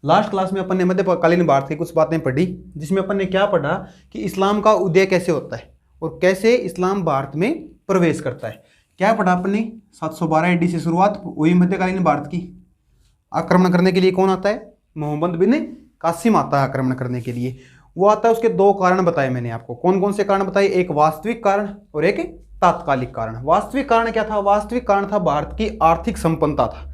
Last class में अपन ने मध्यकालीन भारत की कुछ बातें पढ़ी, जिसमें अपन ने क्या पढ़ा कि इस्लाम का उदय कैसे होता है और कैसे इस्लाम भारत में प्रवेश करता है। क्या पढ़ा अपन ने? 712 AD से शुरुआत हुई मध्यकालीन भारत की। आक्रमण करने के लिए कौन आता है? मोहम्मद बिन कासिम आता है आक्रमण करने के लिए। वो आता है, उसके दो कारण बताए मैंने आपको। कौन कौन से कारण बताए? एक वास्तविक कारण और एक तात्कालिक कारण। वास्तविक कारण क्या था? वास्तविक कारण था भारत की आर्थिक संपन्नता था,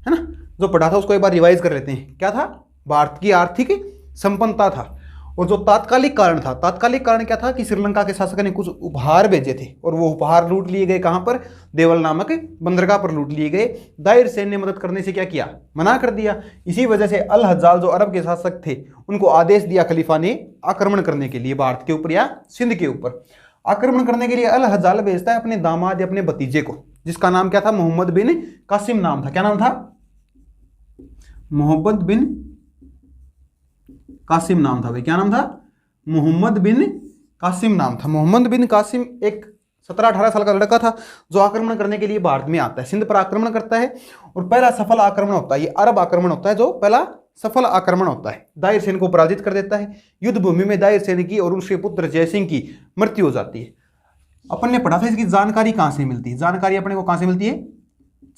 है ना। जो पढ़ा था उसको एक बार रिवाइज कर लेते हैं। क्या था? भारत की आर्थिक संपन्नता था। और जो तात्कालिक कारण था, तात्कालिक कारण क्या था कि श्रीलंका के शासक ने कुछ उपहार भेजे थे और वो उपहार लूट लिए गए। कहां पर? देवल नामक बंदरगाह पर लूट लिए गए। दाहिर सेन ने मदद करने से क्या किया? मना कर दिया। इसी वजह से अल हज्जाल जो अरब के शासक थे, उनको आदेश दिया खलीफा ने आक्रमण करने के लिए भारत के ऊपर या सिंध के ऊपर। आक्रमण करने के लिए अल हज्जाल भेजता है अपने दामाद या अपने भतीजे को, जिसका नाम क्या था? मोहम्मद बिन कासिम नाम था। क्या नाम था? मोहम्मद बिन कासिम नाम था भाई। क्या नाम था? मोहम्मद बिन कासिम नाम था। मोहम्मद बिन कासिम एक 17-18 साल का लड़का था जो आक्रमण करने के लिए भारत में आता है, सिंध पर आक्रमण करता है। और पहला सफल आक्रमण होता है, ये अरब आक्रमण होता है, जो पहला सफल आक्रमण होता है। दाहिर सेन को पराजित कर देता है। युद्ध भूमि में दाहिर सेन की और उसके पुत्र जयसिंह की मृत्यु हो जाती है। अपन ने पढ़ा था इसकी जानकारी कहां से मिलती है। जानकारी अपने को कहां से मिलती है?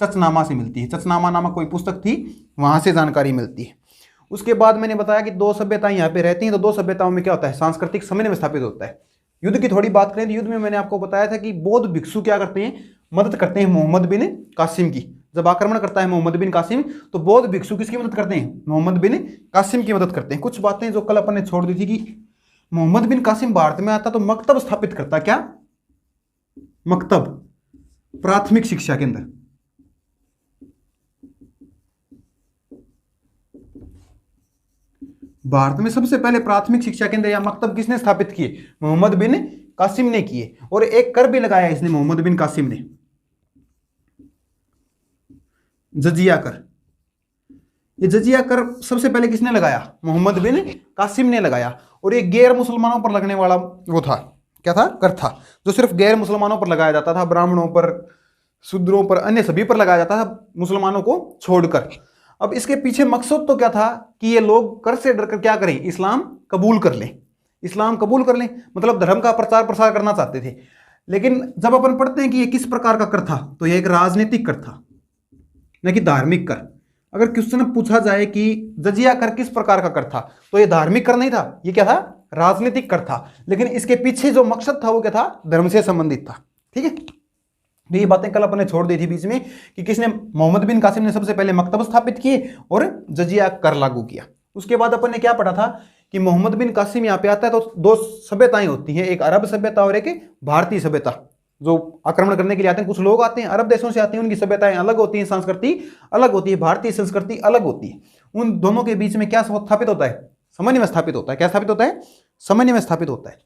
चचनामा से मिलती है। चचनामा नामक कोई पुस्तक थी, वहां से जानकारी मिलती है। उसके बाद मैंने बताया कि दो सभ्यताएं यहाँ पे रहती हैं, तो दो सभ्यताओं में क्या होता है? सांस्कृतिक समन्वय स्थापित होता है। युद्ध की थोड़ी बात करें तो युद्ध में मैंने आपको बताया था कि बौद्ध भिक्षु क्या करते हैं? मदद करते हैं मोहम्मद बिन कासिम की। जब आक्रमण करता है मोहम्मद बिन कासिम, तो बौद्ध भिक्षु किसकी मदद करते हैं? मोहम्मद बिन कासिम की मदद करते हैं। कुछ बातें जो कल अपन ने छोड़ दी थी कि मोहम्मद बिन कासिम भारत में आता तो मकतब स्थापित करता। क्या मकतब? प्राथमिक शिक्षा केंद्र। भारत में सबसे पहले प्राथमिक शिक्षा केंद्र या मकतब किसने स्थापित किए? मोहम्मद बिन कासिम ने किए। और एक कर भी लगाया इसने, मोहम्मद बिन कासिम ने, जजिया कर। ये जजिया कर सबसे पहले किसने लगाया? मोहम्मद बिन कासिम ने लगाया। और ये गैर मुसलमानों पर लगने वाला वो था, क्या था? कर था, जो सिर्फ गैर मुसलमानों पर लगाया जाता था। ब्राह्मणों पर, शूद्रों पर, अन्य सभी पर लगाया जाता था, मुसलमानों को छोड़कर। अब इसके पीछे मकसद तो क्या था कि ये लोग कर से डरकर क्या करें? इस्लाम कबूल कर लें। इस्लाम कबूल कर लें मतलब धर्म का प्रचार प्रसार करना चाहते थे। लेकिन जब अपन पढ़ते हैं कि ये किस प्रकार का कर था, तो ये एक राजनीतिक कर था, न कि धार्मिक कर। अगर क्वेश्चन पूछा जाए कि जजिया कर किस प्रकार का कर था, तो ये धार्मिक कर नहीं था, ये क्या था? राजनीतिक कर था। लेकिन इसके पीछे जो मकसद था वो क्या था? धर्म से संबंधित था। ठीक है, तो ये बातें कल अपने छोड़ दी थी बीच में कि किसने? मोहम्मद बिन कासिम ने सबसे पहले मकतब स्थापित किए और जजिया कर लागू किया। उसके बाद अपन ने क्या पढ़ा था कि मोहम्मद बिन कासिम यहाँ पे आता है तो दो सभ्यताएं होती हैं, एक अरब सभ्यता और एक भारतीय सभ्यता। जो आक्रमण करने के लिए आते हैं, कुछ लोग आते हैं अरब देशों से आते हैं, उनकी सभ्यताएं अलग होती हैं, संस्कृति अलग होती है, भारतीय संस्कृति अलग होती है। उन दोनों के बीच में क्या स्थापित होता है? समन्वय स्थापित होता है। क्या स्थापित होता है? समन्वय स्थापित होता है।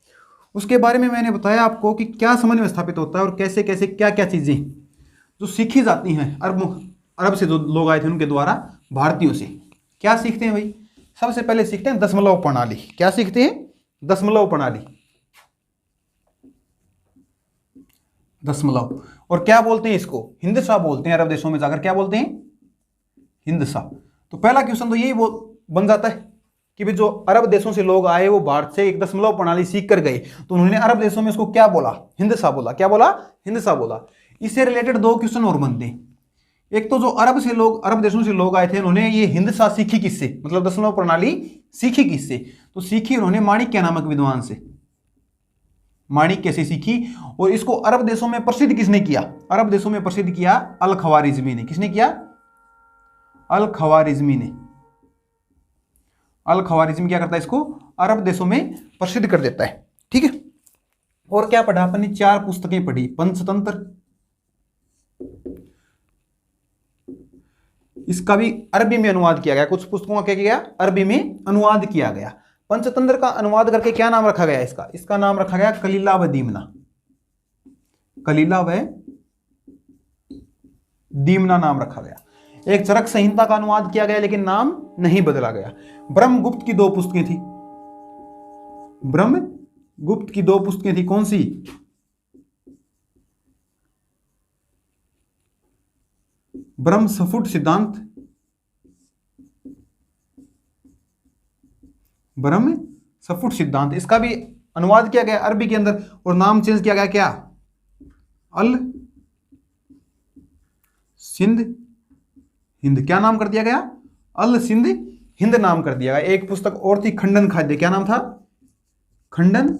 उसके बारे में मैंने बताया आपको कि क्या समन्वय स्थापित होता है और कैसे कैसे क्या क्या चीजें जो सीखी जाती हैं अरब से जो लोग आए थे उनके द्वारा भारतीयों से। क्या सीखते हैं भाई? सबसे पहले सीखते हैं दशमलव प्रणाली। क्या सीखते हैं? दशमलव प्रणाली। दशमलव। और क्या बोलते हैं इसको? हिंदसा बोलते हैं। अरब देशों में जाकर क्या बोलते हैं? हिंदसा। तो पहला क्वेश्चन तो यही बन जाता है कि भाई जो अरब देशों से लोग आए वो भारत से एक दशमलव प्रणाली सीख कर गए, तो उन्होंने अरब देशों में इसको क्या बोला? हिंदसा बोला। क्या बोला? हिंदसा बोला। इससे रिलेटेड दो क्वेश्चन और बनते हैं। एक तो जो अरब देशों से लोग आए थे, उन्होंने ये हिंदसा सीखी किससे? मतलब दशमलव प्रणाली सीखी किससे? तो सीखी उन्होंने माणिक्य नामक विद्वान से। माणिक्य से सीखी। और इसको अरब देशों में प्रसिद्ध किसने किया? अरब देशों में प्रसिद्ध किया अल खवारिज्मी ने। किसने किया? अल खवारिज्मी ने। अल खवारिज्मी क्या करता है? इसको अरब देशों में प्रसिद्ध कर देता है। ठीक है, और क्या पढ़ा अपन ने? 4 पुस्तकें पढ़ी। पंचतंत्र, इसका भी अरबी में अनुवाद किया गया। कुछ पुस्तकों का क्या किया? अरबी में अनुवाद किया गया। पंचतंत्र का अनुवाद करके क्या नाम रखा गया इसका? इसका नाम रखा गया कलीला व दीमना। कलीला व दीमना नाम रखा गया। एक चरक संहिता का अनुवाद किया गया, लेकिन नाम नहीं बदला गया। ब्रह्मगुप्त की 2 पुस्तकें थी। ब्रह्मगुप्त की 2 पुस्तकें थी। कौन सी? ब्रह्म स्फुट सिद्धांत ब्रह्म स्फुट सिद्धांत। इसका भी अनुवाद किया गया अरबी के अंदर और नाम चेंज किया गया क्या, अल सिंध हिंद। क्या नाम कर दिया गया, अल सिंध हिंद नाम कर दिया गया। एक पुस्तक और थी खंडन खाद्य, क्या नाम था, खंडन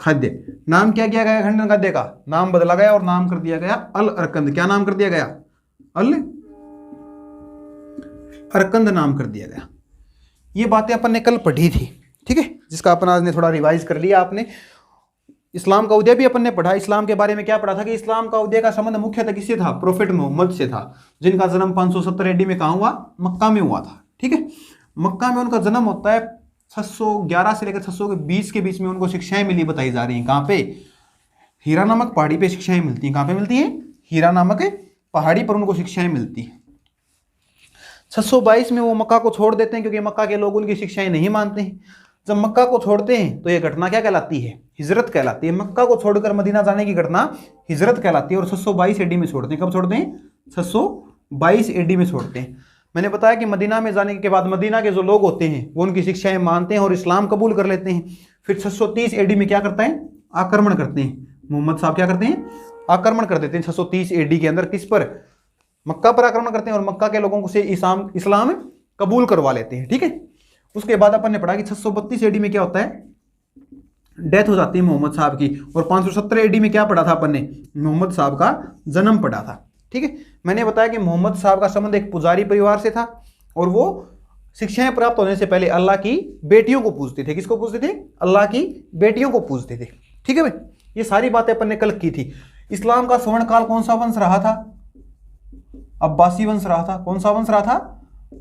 खाद्य। नाम क्या किया गया खंडन खाद्य का, नाम बदला गया और नाम कर दिया गया अल अरकंद। क्या नाम कर दिया गया, अल अरकंद नाम कर दिया गया। ये बातें अपन ने कल पढ़ी थी, ठीक है, जिसका अपन आज ने थोड़ा रिवाइज कर लिया आपने। इस्लाम का उदय भी अपन ने पढ़ा। इस्लाम के बारे में क्या पढ़ा था कि इस्लाम का उदय का संबंध मुख्यतः किससे था, प्रोफेट मोहम्मद से था, जिनका जन्म 570 AD में कहाँ हुआ, मक्का में हुआ था। ठीक है, मक्का में उनका जन्म होता है। 611 से लेकर 620 के बीच में उनको शिक्षाएं मिली, बताई जा रही हैं। कहाँ पे, हीरा नामक पहाड़ी पे शिक्षाएं मिलती हैं। कहाँ पे मिलती हैं, हीरा नामक पहाड़ी पर उनको शिक्षाएं मिलती हैं। 622 में वो मक्का को छोड़ देते हैं क्योंकि मक्का के लोग उनकी शिक्षाएं नहीं मानते हैं। जब मक्का को छोड़ते हैं तो ये घटना क्या कहलाती है, हिजरत कहलाती है। मक्का को छोड़कर मदीना जाने की घटना हिजरत कहलाती है। और 622 AD में छोड़ते हैं। कब छोड़ते हैं, 622 AD में छोड़ते हैं। मैंने बताया कि मदीना में जाने के बाद मदीना के जो लोग होते हैं वो उनकी शिक्षाएं मानते हैं और इस्लाम कबूल कर लेते हैं। फिर 630 AD में क्या करता है, आक्रमण करते हैं। मोहम्मद साहब क्या करते हैं, आक्रमण कर देते हैं 630 AD के अंदर। किस पर, मक्का पर आक्रमण करते हैं और मक्का के लोगों से इस्लाम कबूल करवा लेते हैं। ठीक है, उसके बाद अपन ने पढ़ा कि 632 AD में क्या होता है, डेथ हो जाती है मोहम्मद साहब की। और 570 AD में क्या पढ़ा था अपन ने, मोहम्मद साहब का जन्म पढ़ा था। ठीक है, मैंने बताया कि मोहम्मद साहब का संबंध एक पुजारी परिवार से था और वो शिक्षाएं प्राप्त होने से पहले अल्लाह की बेटियों को पूजते थे। किसको पूजते थे, अल्लाह की बेटियों को पूजते थे। ठीक है भाई, ये सारी बातें अपन ने कल की थी। इस्लाम का स्वर्ण काल कौन सा वंश रहा था, अब्बासी वंश रहा था। कौन सा वंश रहा था,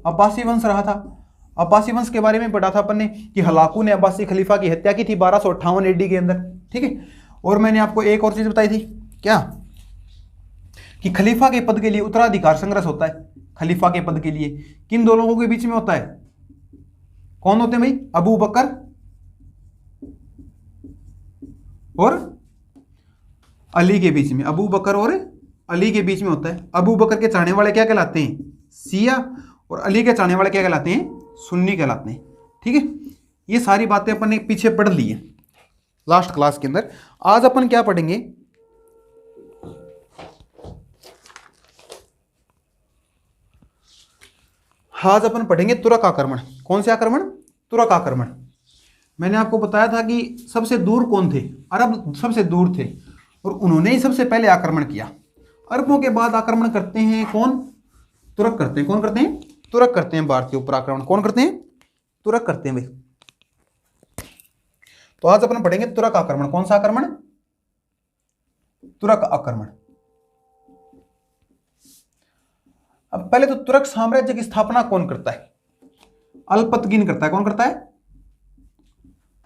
अब्बासी वंश रहा था। अब्बासी वंश के बारे में पढ़ा था अपन ने कि हलाकू ने अब्बासी खलीफा की हत्या की थी 1258 AD के अंदर। ठीक है, और मैंने आपको एक और चीज बताई थी, क्या, कि खलीफा के पद के लिए उत्तराधिकार संघर्ष होता है। खलीफा के पद के लिए किन दो लोगों के बीच में होता है, कौन होते हैं भाई, अबू बकर और अली के बीच में। अबू बकर और अली के बीच में होता है। अबू बकर के चाहने वाले क्या कहलाते हैं, शिया, और अली के चाहने वाले क्या कहलाते हैं, सुन्नी कहलाते हैं। ठीक है, ये सारी बातें अपन ने पीछे पढ़ ली है लास्ट क्लास के अंदर। आज अपन क्या पढ़ेंगे, आज अपन पढ़ेंगे तुरक आक्रमण। कौन से आक्रमण, तुरक आक्रमण। मैंने आपको बताया था कि सबसे दूर कौन थे, अरब सबसे दूर थे और उन्होंने ही सबसे पहले आक्रमण किया। अरबों के बाद आक्रमण करते हैं कौन, तुरक करते हैं। कौन करते हैं, तुरक करते हैं। भारतीय ऊपर आक्रमण कौन करते हैं, तुरक करते हैं भाई। तो आज अपन पढ़ेंगे तुरक आक्रमण। कौन सा आक्रमण, तुरक आक्रमण। अब पहले तो तुरक साम्राज्य की स्थापना कौन करता है, अल्पतगीन करता है। कौन करता है,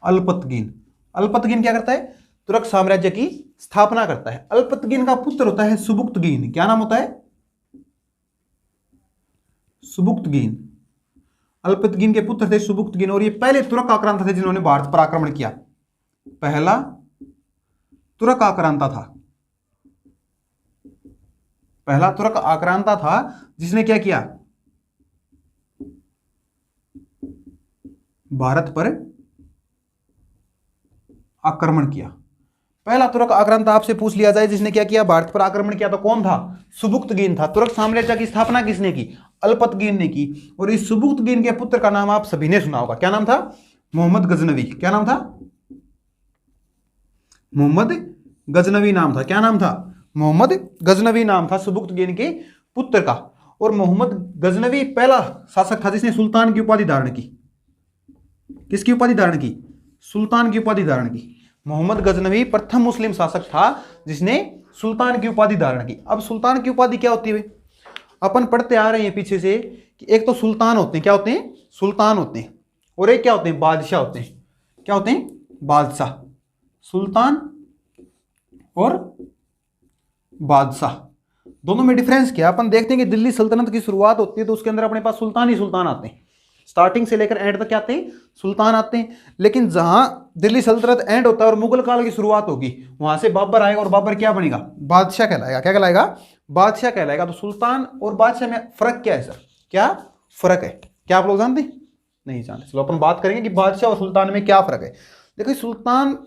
अल्पतगीन। अल्पतगीन क्या करता है, तुरक साम्राज्य की स्थापना करता है। अल्पतगीन का पुत्र होता है सुबुक्तगीन। क्या नाम होता है, सुबुक्तगीन। अल्पतगीन के पुत्र थे सुबुक्तगीन और ये पहले तुरक आक्रांता थे जिन्होंने भारत पर आक्रमण किया। पहला तुरक आक्रांता था, पहला तुरक आक्रांता था जिसने क्या किया, भारत पर आक्रमण किया। पहला तुरक आक्रांता आपसे पूछ लिया जाए जिसने क्या किया, भारत पर आक्रमण किया, तो कौन था, सुबुक्तगीन था। तुरक साम्राज्य की स्थापना किसने की, अल्पतगीन ने की। और इस सुबुक्तगीन के पुत्र का नाम आप सभी ने सुना होगा। क्या नाम था, मोहम्मद गजनवी। क्या नाम था, मोहम्मद गजनवी नाम था। क्या नाम था, मोहम्मद गजनवी नाम था सुबुक्तगीन के पुत्र का। और मोहम्मद गजनवी पहला शासक था जिसने सुल्तान की उपाधि धारण की। किसकी उपाधि धारण की, सुल्तान की उपाधि धारण की। मोहम्मद गजनवी प्रथम मुस्लिम शासक था जिसने सुल्तान की उपाधि धारण की। अब सुल्तान की उपाधि क्या होती है, अपन पढ़ते आ रहे हैं पीछे से कि एक तो सुल्तान होते हैं, क्या होते हैं, सुल्तान होते हैं, और एक क्या होते हैं, बादशाह होते हैं। क्या होते हैं, बादशाह। सुल्तान और बादशाह, दोनों में डिफरेंस क्या। अपन देखते हैं कि दिल्ली सल्तनत की शुरुआत होती है तो उसके अंदर अपने पास सुल्तान ही सुल्तान आते हैं। स्टार्टिंग से लेकर एंड तक क्या आते हैं, सुल्तान आते हैं। लेकिन जहां दिल्ली सल्तनत एंड होता है और मुगल काल की शुरुआत होगी वहां से बाबर आएगा और बाबर क्या बनेगा, बादशाह कहलाएगा। क्या कहलाएगा, बादशाह कहलाएगा। तो सुल्तान और बादशाह में फर्क क्या है सर, क्या फर्क है, क्या आप लोग जानते हैं, नहीं जानते। चलो अपन बात करेंगे कि बादशाह और सुल्तान में क्या फर्क है। देखो सुल्तान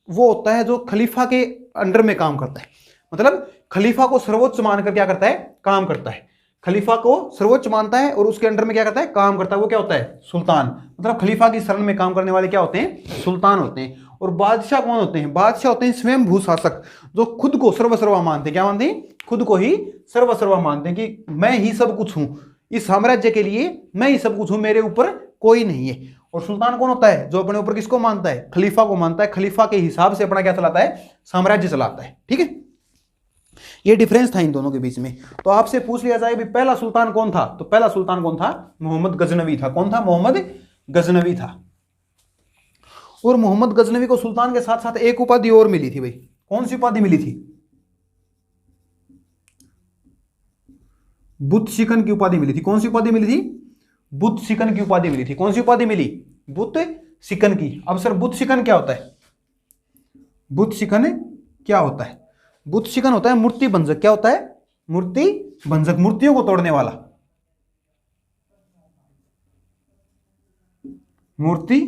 वो होता है जो खलीफा के अंडर में काम करता है, मतलब खलीफा को सर्वोच्च मानकर क्या करता है, काम करता है। खलीफा को सर्वोच्च मानता है और उसके अंडर में क्या करता है, काम करता है। वो क्या होता है, सुल्तान। मतलब खलीफा की शरण में काम करने वाले क्या होते हैं, सुल्तान होते हैं। और बादशाह कौन होते हैं, बादशाह होते हैं स्वयं भू शासक, जो खुद को सर्वसर्वा मानते हैं। क्या मानते हैं, खुद को ही सर्वसर्वा मानते हैं कि मैं ही सब कुछ हूं, इस साम्राज्य के लिए मैं ही सब कुछ हूं, मेरे ऊपर कोई नहीं है। और सुल्तान कौन होता है, जो अपने ऊपर किसको मानता है, खलीफा को मानता है, खलीफा के हिसाब से अपना क्या चलाता है, साम्राज्य चलाता है। ठीक है, ये डिफरेंस था इन दोनों के बीच में। तो आपसे पूछ लिया जाए भी पहला सुल्तान कौन था, तो पहला सुल्तान कौन था, मोहम्मद गजनवी था। कौन था, मोहम्मद गजनवी था। और मोहम्मद गजनवी को सुल्तान के साथ साथ एक उपाधि और मिली थी भाई। कौन सी उपाधि मिली थी, बुत शिकन की उपाधि मिली थी। कौन सी उपाधि मिली थी, बुत शिकन की उपाधि मिली थी। कौन सी उपाधि मिली, बुत शिकन की। अब सर बुत शिकन क्या होता है, बुत शिकन क्या होता है, बुत शिकन होता है मूर्ति भंजक। क्या होता है, मूर्ति भंजक, मूर्तियों को तोड़ने वाला, मूर्ति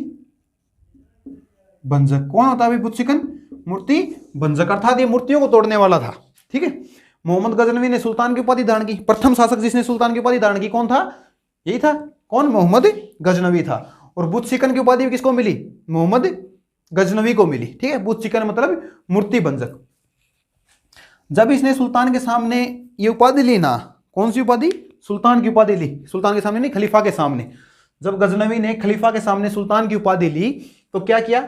भंजक। कौन होता है बुत शिकन, मूर्ति भंजक, अर्थात ये मूर्तियों को तोड़ने वाला था। ठीक है, मोहम्मद गजनवी ने सुल्तान की उपाधि धारण की। प्रथम शासक जिसने सुल्तान की उपाधि धारण की कौन था, यही था। कौन, मोहम्मद गजनवी था। और बुत शिकन की उपाधि किसको मिली, मोहम्मद गजनवी को मिली। ठीक है, बुत शिकन मतलब मूर्ति भंजक। जब इसने सुल्तान के सामने ये उपाधि ली ना, कौन सी उपाधि, सुल्तान की उपाधि ली, सुल्तान के सामने नहीं, खलीफा के सामने। जब गजनवी ने खलीफा के सामने सुल्तान की उपाधि ली तो क्या किया,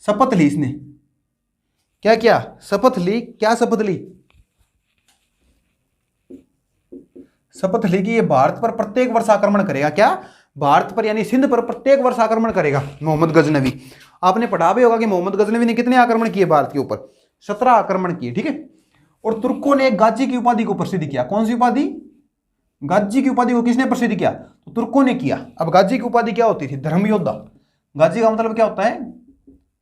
शपथ ली इसने। क्या किया, शपथ ली। क्या शपथ ली, शपथ ली कि ये भारत पर प्रत्येक वर्ष आक्रमण करेगा। क्या, भारत पर यानी सिंध पर प्रत्येक वर्ष आक्रमण करेगा मोहम्मद गजनवी। आपने पढ़ा भी होगा कि मोहम्मद गजनवी ने कितने आक्रमण किए भारत के ऊपर, 17 आक्रमण किए। ठीक है, और तुर्कों ने गाजी की उपाधि को प्रसिद्ध किया। कौन सी उपाधि, गाजी की उपाधि को किसने प्रसिद्ध किया, तो तुर्कों ने किया। अब गाजी की उपाधि क्या होती थी, धर्म योद्धा। गाजी का मतलब क्या होता है,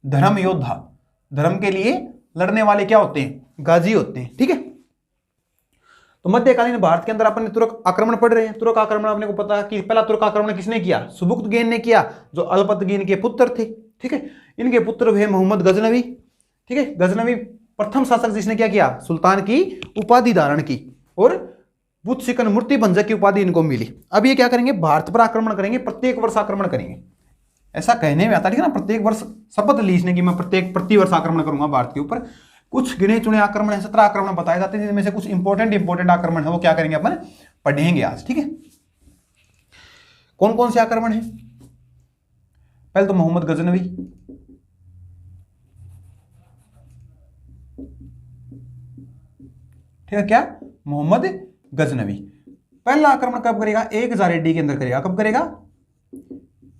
धर्म योद्धा, धर्म के लिए लड़ने वाले क्या होते हैं, गाजी होते हैं। ठीक है, तो मध्यकालीन भारत के अंदर अपन तुर्क आक्रमण पढ़ रहे हैं। तुर्क आक्रमण अपने को पता है कि पहला तुर्क आक्रमण किसने किया, सुबुक्तगीन ने किया, जो अल्पतगीन के पुत्र थे। ठीक है, इनके पुत्र हुए मोहम्मद गजनवी। ठीक है, गजनवी प्रथम शासक जिसने क्या किया, सुल्तान की उपाधि धारण की और बुत शिकन मूर्ति भंजक की उपाधि इनको मिली। अब ये क्या करेंगे, भारत पर आक्रमण करेंगे, प्रत्येक वर्ष आक्रमण करेंगे। ऐसा कहने में आता है ना, प्रत्येक वर्ष शपथ ली इसने कि मैं प्रति वर्ष आक्रमण करूंगा भारत के ऊपर। कुछ गिने चुने आक्रमण है, 17 आक्रमण बताए जाते हैं, जिनमें से कुछ इंपॉर्टेंट आक्रमण है वो क्या करेंगे अपन, पढ़ेंगे आज। ठीक है, कौन कौन से आक्रमण है, पहले तो मोहम्मद गजनवी। ठीक है, क्या, मोहम्मद गजनवी पहला आक्रमण कब करेगा, 1000 AD के अंदर करेगा। कब करेगा,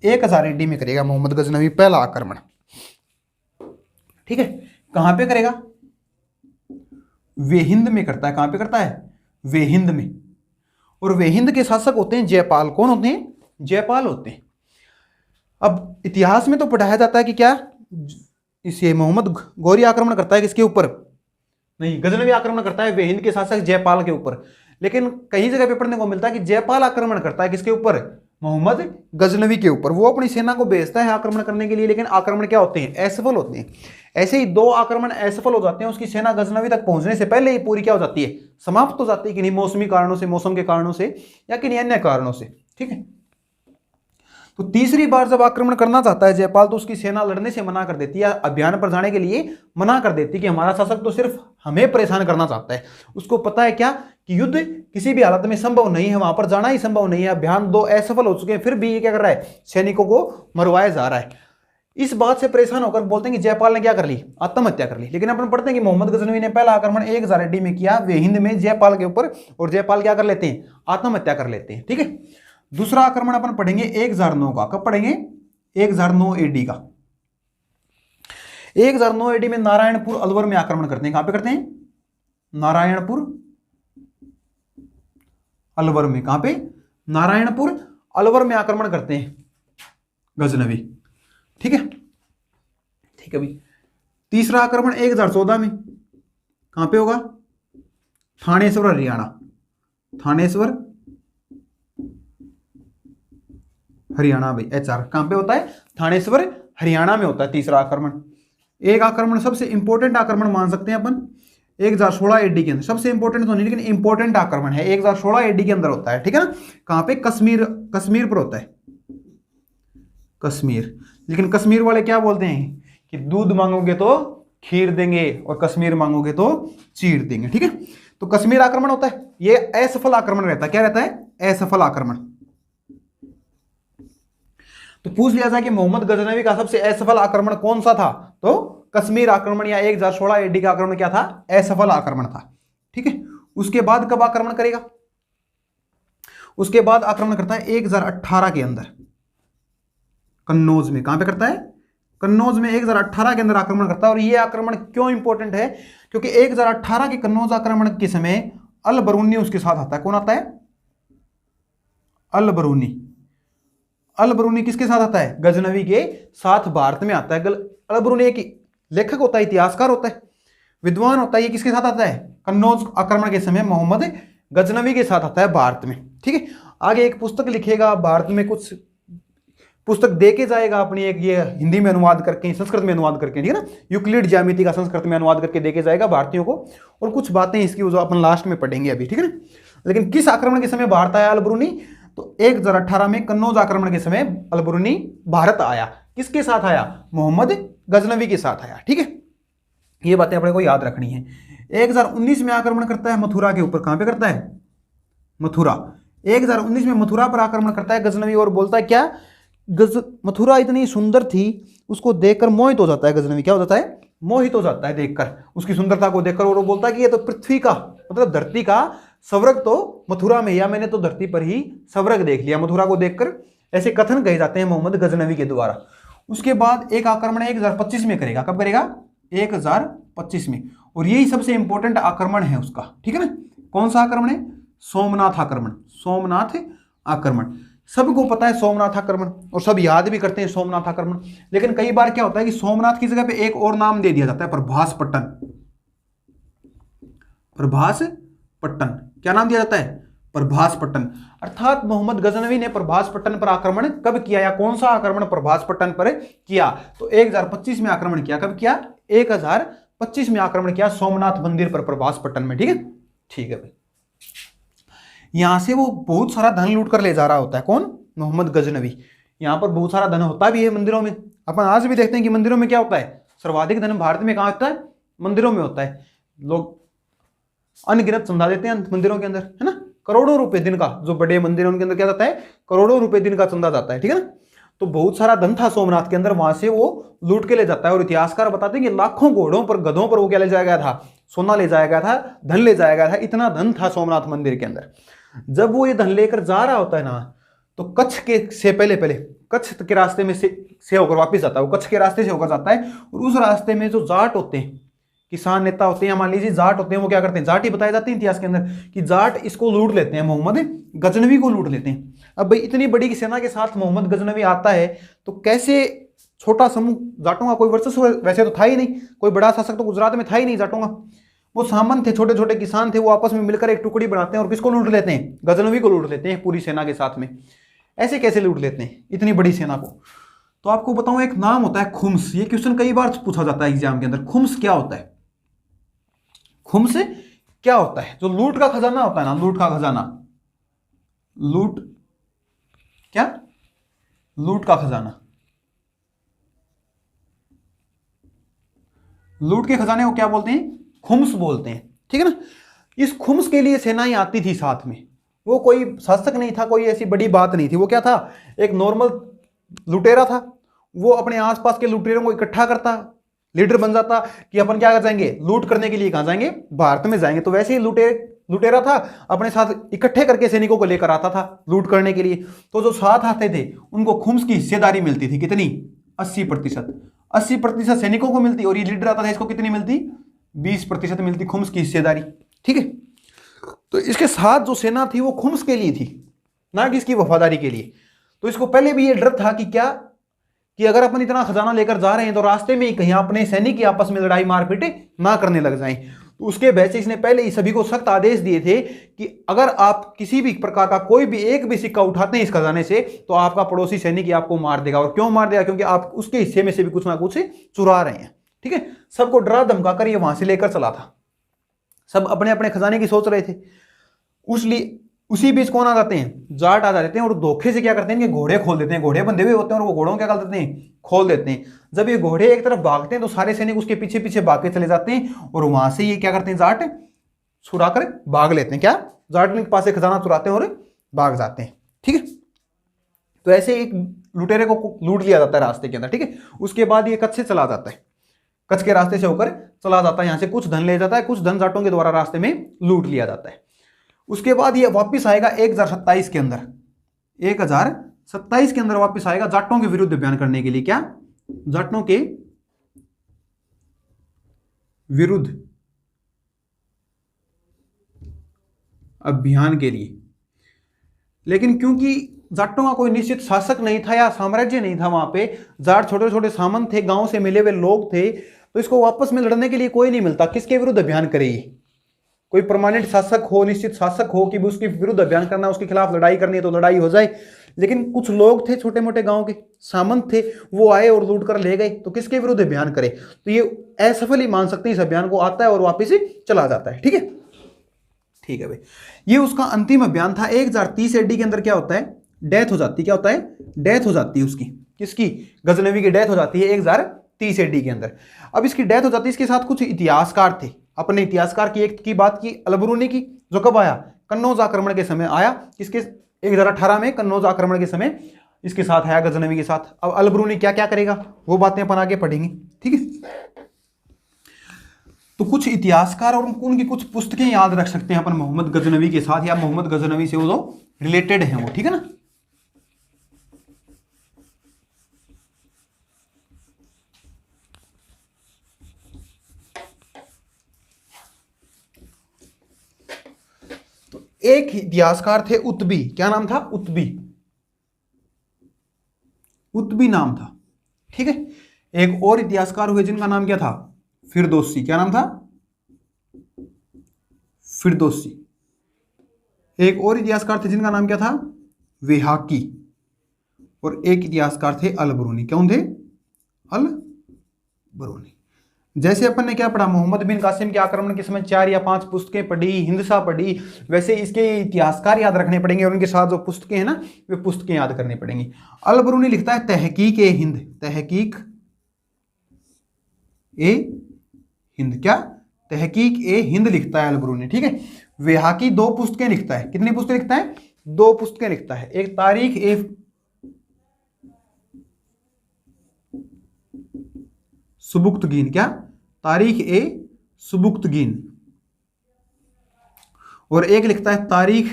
1000 AD में करेगा मोहम्मद गजनवी पहला आक्रमण। ठीक है, कहां पे करेगा, वेहिंद में करता है। कहां पे करता है, वेहिंद में। और वेहिंद के शासक होते हैं जयपाल। कौन होते हैं, जयपाल होते हैं। अब इतिहास में तो पढ़ाया जाता है कि क्या, इसे मोहम्मद गौरी आक्रमण करता है किसके ऊपर, नहीं, गजनवी आक्रमण करता है वेहिंद के शासक जयपाल के ऊपर। लेकिन कई जगह पे पढ़ने को मिलता है कि जयपाल आक्रमण करता है किसके ऊपर, मोहम्मद गजनवी के ऊपर। वो अपनी सेना को भेजता है आक्रमण करने के लिए, लेकिन आक्रमण क्या होते हैं, असफल होते हैं। ऐसे ही 2 आक्रमण असफल हो जाते हैं, उसकी सेना गजनवी तक पहुंचने से पहले ही पूरी क्या हो जाती है, समाप्त हो जाती है, किन्हीं मौसमी कारणों से, मौसम के कारणों से या किन्हीं अन्य कारणों से। ठीक है, तो तीसरी बार जब आक्रमण करना चाहता है जयपाल, तो उसकी सेना लड़ने से मना कर देती है, अभियान पर जाने के लिए मना कर देती है कि हमारा शासक तो सिर्फ हमें परेशान करना चाहता है। उसको पता है क्या कि युद्ध किसी भी हालत में संभव नहीं है, वहां पर जाना ही संभव नहीं है। अभियान 2 असफल हो चुके हैं, फिर भी ये क्या कर रहा है, सैनिकों को मरवाया जा रहा है। इस बात से परेशान होकर बोलते हैं कि जयपाल ने क्या कर ली, आत्महत्या कर ली। लेकिन अपन पढ़ते हैं कि मोहम्मद गजनवी ने पहला आक्रमण 1000 AD में किया वेहिंद में जयपाल के ऊपर, और जयपाल क्या कर लेते हैं, आत्महत्या कर लेते हैं। ठीक है, दूसरा आक्रमण अपन पढ़ेंगे 1009 का। कब पढ़ेंगे, 1009 AD का। 1009 AD में नारायणपुर अलवर में आक्रमण करते हैं। कहां पे करते हैं, नारायणपुर अलवर में। कहां पे, नारायणपुर अलवर में आक्रमण करते हैं गजनवी। ठीक है, ठीक है भाई। तीसरा आक्रमण 1014 में कहां पे होगा, थानेश्वर हरियाणा। थानेश्वर हरियाणा भाई, HR कहाँ पे होता है? थानेश्वर हरियाणा में होता है तीसरा आक्रमण। एक आक्रमण सबसे इंपॉर्टेंट आक्रमण मान सकते हैं अपन 1016 AD के अंदर, सबसे इंपॉर्टेंट तो नहीं लेकिन इंपॉर्टेंट आक्रमण है, 1016 AD के अंदर होता है, ठीक है ना। कहाँ पे? कश्मीर पर होता है, कश्मीर। लेकिन कश्मीर वाले क्या बोलते हैं कि दूध मांगोगे तो खीर देंगे और कश्मीर मांगोगे तो चीर देंगे, ठीक है। तो कश्मीर आक्रमण होता है, ये असफल आक्रमण रहता है। क्या रहता है? असफल आक्रमण। तो पूछ लिया जाए कि मोहम्मद गजनवी का सबसे असफल आक्रमण कौन सा था, तो कश्मीर आक्रमण या 1016 AD का आक्रमण क्या था? असफल आक्रमण था, ठीक है। उसके बाद कब आक्रमण करेगा? उसके बाद आक्रमण करता है 1018 के अंदर, कन्नौज में। कहां पे करता है? कन्नौज में 1018 के अंदर आक्रमण करता है। और यह आक्रमण क्यों इंपॉर्टेंट है? क्योंकि 1018 के कन्नौज आक्रमण के समय अल बरूनी उसके साथ आता है। कौन आता है? अल बरूनी। अल बरूनी किसके साथ आता है? गजनवी के साथ भारत में आता है। अल बरूनी एक लेखक होता है, इतिहासकार होता है, विद्वान होता है। ये किसके साथ आता है? कन्नौज आक्रमण के समय मोहम्मद गजनवी के साथ आता है भारत में, ठीक है। आगे एक पुस्तक लिखेगा, भारत में कुछ पुस्तक दे के जाएगा अपनी, एक ये हिंदी में अनुवाद करके, संस्कृत में अनुवाद करके, ठीक है ना। यूक्लिड ज्यामिति का संस्कृत में अनुवाद करके दे के जाएगा भारतीयों को, और कुछ बातें इसकी जो अपन लास्ट में पढ़ेंगे अभी, ठीक है ना। लेकिन किस आक्रमण के समय भारत आया अल बरूनी? तो 1018 में कन्नौज आक्रमण के समय अल बरूनी भारत आया। किसके साथ आया? मोहम्मद गजनवी के साथ आया, ठीक है। ये बातें अपने को याद रखनी है। 1019 में आक्रमण करता है मथुरा के ऊपर। कहां पे करता है? मथुरा। 1019 में मथुरा पर आक्रमण करता है गजनवी, और बोलता है क्या? मथुरा इतनी सुंदर थी, उसको देखकर मोहित हो जाता है गजनवी। क्या हो जाता है? मोहित हो जाता है देखकर, उसकी सुंदरता को देखकर। और वो बोलता है कि ये तो पृथ्वी का, मतलब धरती का स्वर्ग तो मथुरा में, या मैंने तो धरती पर ही स्वर्ग देख लिया मथुरा को देखकर। ऐसे कथन कहे जाते हैं मोहम्मद गजनवी के द्वारा। उसके बाद एक आक्रमण 1025 में करेगा। कब करेगा? 1025 में। और यही सबसे इंपॉर्टेंट आक्रमण है उसका, ठीक है ना। कौन सा आक्रमण है? सोमनाथ आक्रमण। सोमनाथ आक्रमण सबको पता है, सोमनाथ आक्रमण, और सब याद भी करते हैं सोमनाथ आक्रमण। लेकिन कई बार क्या होता है कि सोमनाथ की जगह पे एक और नाम दे दिया जाता है, प्रभासपट्टन। प्रभासपट्टन क्या नाम दिया जाता है? प्रभासपट्टन। अर्थात मोहम्मद गजनवी ने प्रभासपट्टन पर आक्रमण कब किया, या कौन सा आक्रमण प्रभासपट्टन पर किया? तो 1025 में आक्रमण किया। कब किया? 1025 में आक्रमण किया सोमनाथ मंदिर पर, प्रभासपट्टन में, ठीक है। ठीक है भाई, यहां से वो बहुत सारा धन लूट कर ले जा रहा होता है। कौन? मोहम्मद गजनवी। यहां पर बहुत सारा धन होता भी है मंदिरों में। अपन आज भी देखते हैं कि मंदिरों में क्या होता है? सर्वाधिक धन भारत में कहां होता है? मंदिरों में होता है। लोग अनगिनत चंदा देते हैं मंदिरों के अंदर, है ना। करोड़ों रुपए दिन का, जो बड़े मंदिर है उनके अंदर क्या जाता है? करोड़ों रुपए दिन का चंदा जाता है, ठीक है ना। तो बहुत सारा धन था सोमनाथ के अंदर, वहां से वो लूट के ले जाता है। और इतिहासकार बताते हैं कि लाखों घोड़ों पर, गधों पर वो क्या ले जाया गया था? सोना ले जाया गया था, धन ले जाया गया था। इतना धन था सोमनाथ मंदिर के अंदर। जब वो ये धन लेकर जा रहा होता है ना, तो कच्छ के से पहले कच्छ के रास्ते में से होकर वापस जाता है। वो कच्छ के रास्ते से होकर जाता है, और उस रास्ते में जो जाट होते हैं, किसान नेता होते हैं, मान लीजिए जाट होते हैं, वो क्या करते हैं? जाट ही बताए जाते हैं इतिहास के अंदर कि जाट इसको लूट लेते हैं, मोहम्मद गजनवी को लूट लेते हैं। अब भाई इतनी बड़ी सेना के साथ मोहम्मद गजनवी आता है, तो कैसे छोटा समूह जाटों का कोई वर्चस्व वैसे तो था ही नहीं, कोई बड़ा शासक तो गुजरात में था ही नहीं जाटों का। वो सामंत थे, छोटे छोटे किसान थे, वो आपस में मिलकर एक टुकड़ी बनाते हैं और किसको लूट लेते हैं? गजनवी को लूट लेते हैं पूरी सेना के साथ में। ऐसे कैसे लूट लेते हैं इतनी बड़ी सेना को? तो आपको बताऊं, एक नाम होता है खुम्स। ये क्वेश्चन कई बार पूछा जाता है एग्जाम के अंदर। खुम्स क्या होता है? खुम्स क्या होता है? जो लूट का खजाना होता है ना, लूट का खजाना, लूट क्या? लूट का खजाना, लूट के खजाने को क्या बोलते हैं? खुम्स बोलते हैं, ठीक है ना। इस खुम्स के लिए सेनाएं आती थी साथ में। वो कोई शासक नहीं था, कोई ऐसी बड़ी बात नहीं थी। वो क्या था? एक नॉर्मल लुटेरा था। वो अपने आसपास के लुटेरों को इकट्ठा करता, लीडर बन जाता कि अपन क्या कर जाएंगे? लूट करने के लिए कहां जाएंगे? भारत में जाएंगे। तो वैसे ही लुटेरा था, अपने साथ इकट्ठे करके सैनिकों को लेकर आता था लूट करने के लिए। तो जो साथ आते थे उनको खुम्स की हिस्सेदारी मिलती थी। कितनी? 80%। 80% सैनिकों को मिलती, और ये लीडर आता था, इसको कितनी मिलती? 20% मिलती खुम्स की हिस्सेदारी, ठीक है। तो इसके साथ जो सेना थी वो खुम्स के लिए थी, ना कि इसकी वफादारी के लिए। तो इसको पहले भी ये डर था कि क्या, कि अगर अपन इतना खजाना लेकर जा रहे हैं तो रास्ते में ही कहीं अपने सैनिक की आपस में लड़ाई मारपीट ना करने लग जाएं। तो उसके वजह से इसने पहले ही सभी को सख्त आदेश दिए थे कि अगर आप किसी भी प्रकार का कोई भी एक भी सिक्का उठाते हैं इस खजाने से तो आपका पड़ोसी सैनिक ही आपको मार देगा। और क्यों मार देगा? क्योंकि आप उसके हिस्से में से भी कुछ ना कुछ चुरा रहे हैं। ठीक है, सबको डरा धमका कर ये वहां से लेकर चला था। सब अपने अपने खजाने की सोच रहे थे। उसी बीच कौन आ जाते हैं? जाट आ जाते हैं और धोखे से क्या करते हैं कि घोड़े खोल देते हैं। घोड़े बंधे हुए होते हैं और वो घोड़ों क्या कर देते हैं? खोल देते हैं। जब ये घोड़े एक तरफ भागते हैं तो सारे सैनिक उसके पीछे पीछे भाग के चले जाते हैं और वहां से ये क्या करते हैं? जाट छुड़ा कर भाग लेते हैं। क्या? जाट के पास से खजाना चुराते हैं और भाग जाते हैं। ठीक है, तो ऐसे एक लुटेरे को लूट लिया जाता है रास्ते के अंदर। ठीक है, उसके बाद ये कच्छ से चला जाता है, कच्छ के रास्ते से होकर चला जाता है। यहां से कुछ धन ले जाता है, कुछ धन जाटों के द्वारा रास्ते में लूट लिया जाता है। उसके बाद ये वापस आएगा 1027 के अंदर, 1027 के अंदर वापस आएगा जाटों के विरुद्ध अभियान करने के लिए। क्या? जाटों के विरुद्ध अभियान के लिए। लेकिन क्योंकि जाटों का कोई निश्चित शासक नहीं था या साम्राज्य नहीं था वहां पे, जाट छोटे छोटे सामंत थे, गांव से मिले हुए लोग थे, तो इसको वापस में लड़ने के लिए कोई नहीं मिलता। किसके विरुद्ध अभियान करे? कोई परमानेंट शासक हो, निश्चित शासक हो कि उसके विरुद्ध अभियान करना, उसके खिलाफ लड़ाई करनी है तो लड़ाई हो जाए। लेकिन कुछ लोग थे, छोटे मोटे गांव के सामंत थे, वो आए और लूट कर ले गए, तो किसके विरुद्ध अभियान करे? तो ये असफल ही मान सकते हैं। इस अभियान को आता है और वापिस चला जाता है। ठीक है, ठीक है भाई, ये उसका अंतिम अभियान था। 1030 AD के अंदर क्या होता है? डेथ हो जाती है। क्या होता है? डेथ हो जाती है उसकी। किसकी? गजनवी की डेथ हो जाती है 1030 AD के अंदर। अब इसकी डेथ हो जाती है, इसके साथ कुछ इतिहासकार थे। अपने इतिहासकार की एक की बात की, अलबरूनी की, जो कब आया? कन्नौज आक्रमण के समय आया। किसके? 1018 में कन्नौज आक्रमण के समय इसके साथ आया, गजनवी के साथ। अब अलबरूनी क्या क्या करेगा वो बातें अपन आगे पढ़ेंगे। ठीक है, तो कुछ इतिहासकार और उनकी कुछ पुस्तकें याद रख सकते हैं अपन मोहम्मद गजनवी के साथ, या मोहम्मद गजनवी से वो जो रिलेटेड है वो। ठीक है ना? तो एक इतिहासकार थे उत्बी। क्या नाम था? उत्बी, उत्बी नाम था। ठीक है, एक और इतिहासकार हुए जिनका नाम क्या था? फिरदौसी। क्या नाम था? फिरदौसी। एक और इतिहासकार थे जिनका नाम क्या था? वेहाकी। और एक इतिहासकार थे अलबरूनी। कौन थे? अलबरूनी। जैसे अपन ने क्या पढ़ा? मोहम्मद बिन कासिम के आक्रमण के समय 4 या 5 पुस्तकें पढ़ी, हिंदसा पढ़ी, वैसे इसके इतिहासकार याद रखने पड़ेंगे और उनके साथ जो पुस्तकें हैं ना वे पुस्तकें याद करनी पड़ेंगी। अलबरूनी लिखता है तहकीक ए हिंद, तहकीक ए हिंद। क्या? तहकीक ए हिंद लिखता है अलबरूनी। ठीक है, वेहाकी 2 पुस्तकें लिखता है। कितनी पुस्तकें लिखता है? 2 पुस्तकें लिखता है। एक तारीख ए सुबुक्तगीन। क्या? तारीख ए सुबुक्तगीन। और एक लिखता है तारीख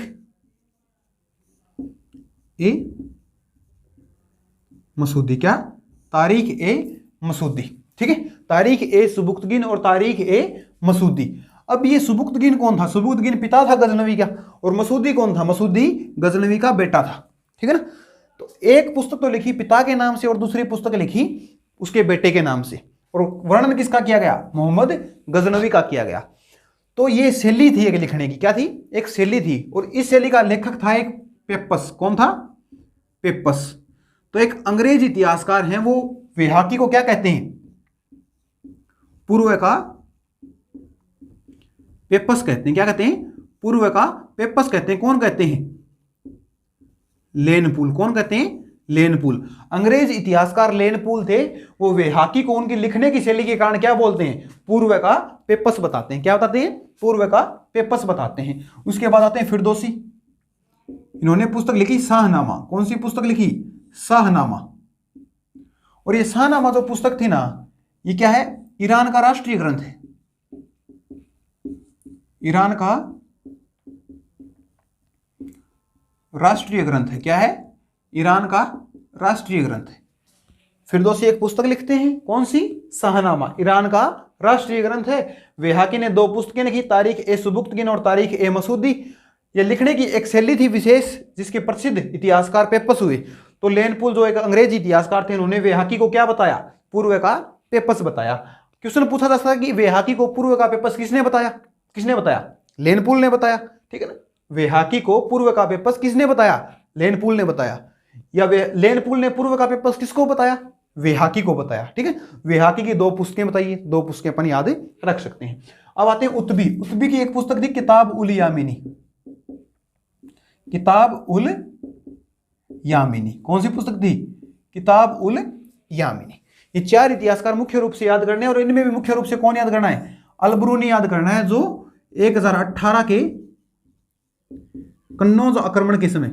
ए मसूदी। क्या? तारीख ए मसूदी। ठीक है, तारीख ए सुबुक्तगीन और तारीख ए मसूदी। अब ये सुबुक्तगीन कौन था? सुबुक्तगीन पिता था गजनवी का, और मसूदी कौन था? मसूदी गजनवी का बेटा था। ठीक है ना? तो एक पुस्तक तो लिखी पिता के नाम से और दूसरी पुस्तक लिखी उसके बेटे के नाम से, और वर्णन किसका किया गया? मोहम्मद गजनवी का किया गया। तो ये शैली थी एक लिखने की। क्या थी? एक शैली थी। और इस शैली का लेखक था एक पेप्पस। कौन था? पेप्पस। तो एक अंग्रेज इतिहासकार हैं, वो वेहाकी को क्या कहते हैं? पूर्व का पेप्पस कहते हैं। क्या कहते हैं? पूर्व का पेप्पस कहते हैं। कौन कहते हैं? लेनपूल। कौन कहते हैं? लेनपूल। अंग्रेज इतिहासकार लेनपूल थे। वो वेहाकी को उनकी लिखने की शैली के कारण क्या बोलते हैं? पूर्व का पेप्पस बताते हैं। क्या बताते हैं? पूर्व का पेप्पस बताते हैं। उसके बाद आते हैं फिरदौसी। इन्होंने पुस्तक लिखी शाहनामा। कौन सी पुस्तक लिखी? शाहनामा। और ये शाहनामा जो पुस्तक थी ना, ये क्या है? ईरान का राष्ट्रीय ग्रंथ है। ईरान का राष्ट्रीय ग्रंथ है। क्या है? ईरान का राष्ट्रीय ग्रंथ है। फिरदौसी एक पुस्तक लिखते हैं। कौन सी? शाहनामा। ईरान का राष्ट्रीय ग्रंथ है। वेहाकी ने 2 पुस्तकें लिखी, तारीख ए सुबुक्तगीन और तारीख ए मसूदी। यह लिखने की एक शैली थी विशेष, जिसके प्रसिद्ध इतिहासकार पेप्पस हुए। तो लेनपूल जो एक अंग्रेजी इतिहासकार थे, उन्होंने वेहाकी को क्या बताया? पूर्व का पेप्पस बताया। क्वेश्चन पूछा जा सकता है कि वेहाकी को पूर्व का पेपस किसने बताया? किसने बताया? लेनपूल ने बताया, ठीक है ना। वेहाकी को पूर्व का पेपस किसने बताया? लेनपूल ने बताया। या लेनपूल ने पूर्व का पेपस किसको बताया? वेहाकी को बताया, ठीक है। वेहाकी की 2 पुस्तकें बताइए, 2 पुस्तकें अपन याद रख सकते हैं। अब आते हैं उत्बी। उत्बी की एक पुस्तक थी किताब उल यामिनी। किताब उल यामिनी कौन सी पुस्तक थी? किताब उल यामिनी। ये 4 इतिहासकार मुख्य रूप से याद करने, और इनमें भी मुख्य रूप से कौन याद करना है? अलबरूनी याद करना है, जो 1018 के कन्नौज आक्रमण के समय,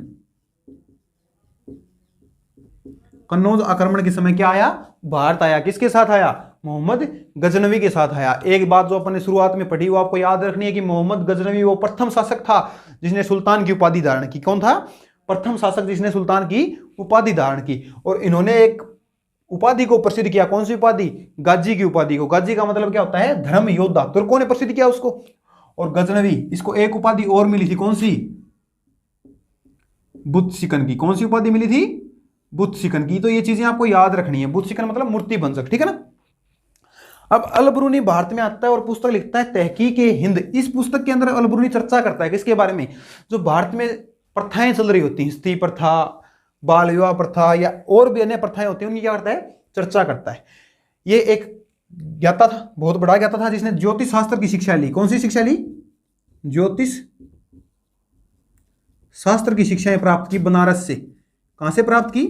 कन्नौज आक्रमण के समय क्या आया? भारत आया। किसके साथ आया? मोहम्मद गजनवी के साथ आया। एक बात जो अपन ने शुरुआत में पढ़ी वो आपको याद रखनी है कि मोहम्मद गजनवी वो प्रथम शासक था जिसने सुल्तान की उपाधि धारण की। कौन था? प्रथम शासक जिसने सुल्तान की उपाधि धारण की। और इन्होंने एक उपाधि को प्रसिद्ध किया। कौन सी उपाधि? गाजी की उपाधि को। गाजी का मतलब क्या होता है? धर्म योद्धा। तुर्कों ने प्रसिद्ध किया उसको। और गजनवी, इसको एक उपाधि और मिली थी। कौन सी? बुद्ध शिकन की। कौन सी उपाधि मिली थी? बुद्ध शिकन की। तो ये चीजें आपको याद रखनी है। बुद्ध शिकन मतलब मूर्ति भंजक, ठीक है ना। अब अलबरूनी भारत में आता है और पुस्तक लिखता है तहकीक हिंद। इस पुस्तक के अंदर अलबरूनी चर्चा करता है किसके बारे में? जो भारत में प्रथाएं चल रही होती हैं, स्त्री प्रथा, बाल विवाह प्रथा या और भी अन्य प्रथाएं होती हैं, उनकी क्या करता है? चर्चा करता है। ये एक ज्ञाता था, बहुत बड़ा ज्ञाता था, जिसने ज्योतिष शास्त्र की शिक्षा ली। कौन सी शिक्षा ली? ज्योतिष शास्त्र की शिक्षाएं प्राप्त की बनारस से। कहां से प्राप्त की?